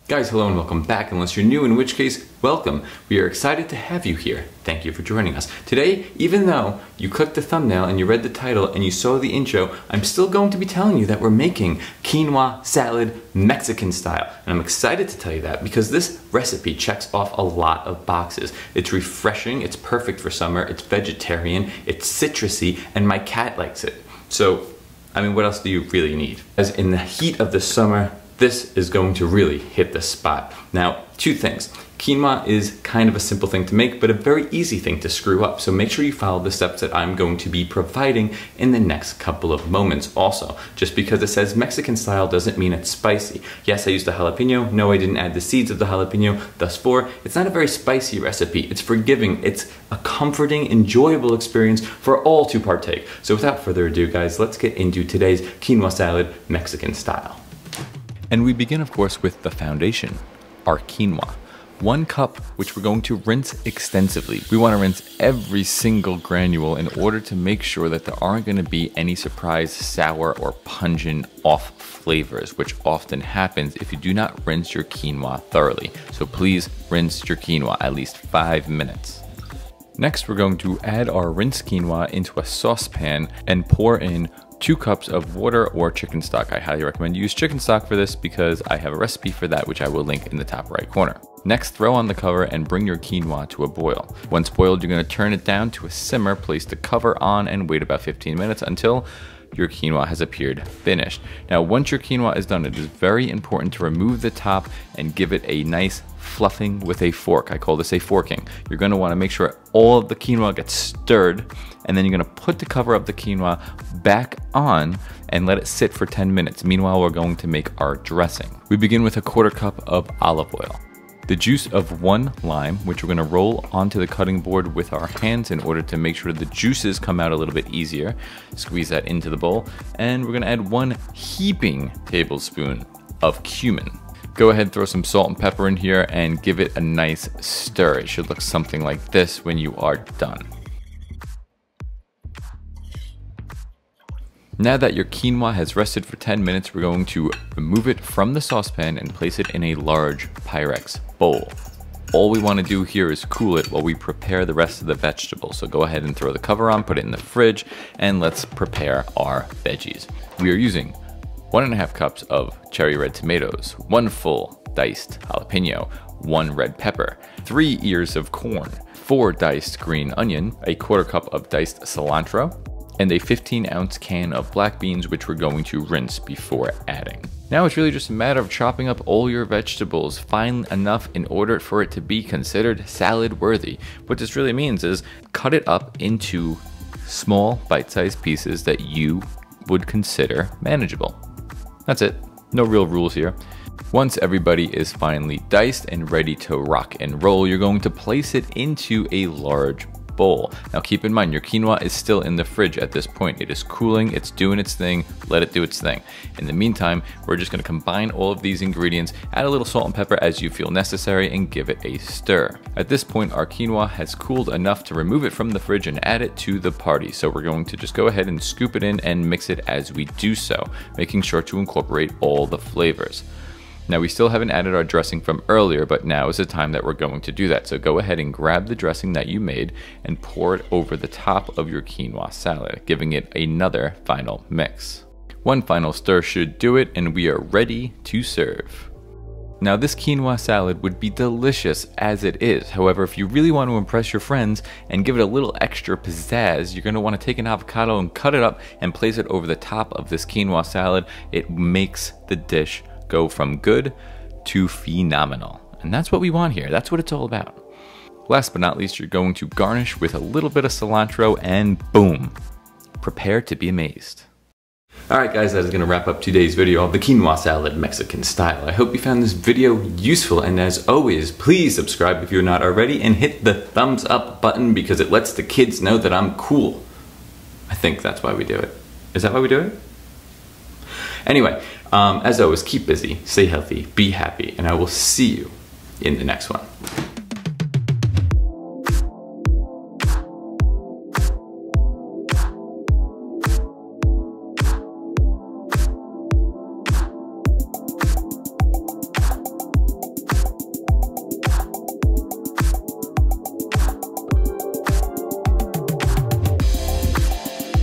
Guys, hello and welcome back, unless you're new, in which case, welcome. We are excited to have you here. Thank you for joining us. Today, even though you clicked the thumbnail and you read the title and you saw the intro, I'm still going to be telling you that we're making quinoa salad Mexican style. And I'm excited to tell you that because this recipe checks off a lot of boxes. It's refreshing, it's perfect for summer, it's vegetarian, it's citrusy, and my cat likes it. So, I mean, what else do you really need? As in the heat of the summer, this is going to really hit the spot. Now, two things. Quinoa is kind of a simple thing to make, but a very easy thing to screw up. So make sure you follow the steps that I'm going to be providing in the next couple of moments. Also, just because it says Mexican style doesn't mean it's spicy. Yes, I used a jalapeno. No, I didn't add the seeds of the jalapeno. Thus far, it's not a very spicy recipe. It's forgiving. It's a comforting, enjoyable experience for all to partake. So without further ado, guys, let's get into today's quinoa salad Mexican style. And we begin, of course, with the foundation, our quinoa. 1 cup, which we're going to rinse extensively. We want to rinse every single granule in order to make sure that there aren't going to be any surprise sour or pungent off flavors, which often happens if you do not rinse your quinoa thoroughly. So please rinse your quinoa at least 5 minutes. Next, we're going to add our rinsed quinoa into a saucepan and pour in 2 cups of water or chicken stock. I highly recommend you use chicken stock for this because I have a recipe for that, which I will link in the top right corner. Next, throw on the cover and bring your quinoa to a boil. Once boiled, you're going to turn it down to a simmer, place the cover on, and wait about 15 minutes until your quinoa has appeared finished. Now, once your quinoa is done, it is very important to remove the top and give it a nice fluffing with a fork. I call this a forking. You're going to want to make sure all of the quinoa gets stirred, and then you're going to put the cover of the quinoa back on and let it sit for 10 minutes. Meanwhile, we're going to make our dressing. We begin with a 1/4 cup of olive oil, the juice of 1 lime, which we're going to roll onto the cutting board with our hands in order to make sure the juices come out a little bit easier. Squeeze that into the bowl, and we're going to add 1 heaping tablespoon of cumin. Go ahead, throw some salt and pepper in here and give it a nice stir. It should look something like this when you are done. Now that your quinoa has rested for 10 minutes, we're going to remove it from the saucepan and place it in a large Pyrex bowl. All we want to do here is cool it while we prepare the rest of the vegetables. So go ahead and throw the cover on, put it in the fridge, and let's prepare our veggies. We are using 1½ cups of cherry red tomatoes, 1 full diced jalapeno, 1 red pepper, 3 ears of corn, 4 diced green onion, a 1/4 cup of diced cilantro, and a 15-ounce can of black beans, which we're going to rinse before adding. Now it's really just a matter of chopping up all your vegetables fine enough in order for it to be considered salad worthy. What this really means is cut it up into small bite-sized pieces that you would consider manageable. That's it. No real rules here. Once everybody is finally diced and ready to rock and roll, you're going to place it into a large bowl. Now keep in mind, your quinoa is still in the fridge at this point. It is cooling, it's doing its thing, let it do its thing. In the meantime, we're just going to combine all of these ingredients, add a little salt and pepper as you feel necessary, and give it a stir. At this point, our quinoa has cooled enough to remove it from the fridge and add it to the party. So we're going to just go ahead and scoop it in and mix it as we do so, making sure to incorporate all the flavors. Now, we still haven't added our dressing from earlier, but now is the time that we're going to do that. So go ahead and grab the dressing that you made and pour it over the top of your quinoa salad, giving it another final mix. 1 final stir should do it, and we are ready to serve. Now, this quinoa salad would be delicious as it is. However, if you really want to impress your friends and give it a little extra pizzazz, you're going to want to take an avocado and cut it up and place it over the top of this quinoa salad. It makes the dish go from good to phenomenal. And that's what we want here. That's what it's all about. Last but not least, you're going to garnish with a little bit of cilantro, and boom, prepare to be amazed. Alright guys, that is going to wrap up today's video of the quinoa salad Mexican style. I hope you found this video useful, and as always, please subscribe if you're not already and hit the thumbs up button because it lets the kids know that I'm cool. I think that's why we do it. Is that why we do it? Anyway, as always, keep busy, stay healthy, be happy, and I will see you in the next one.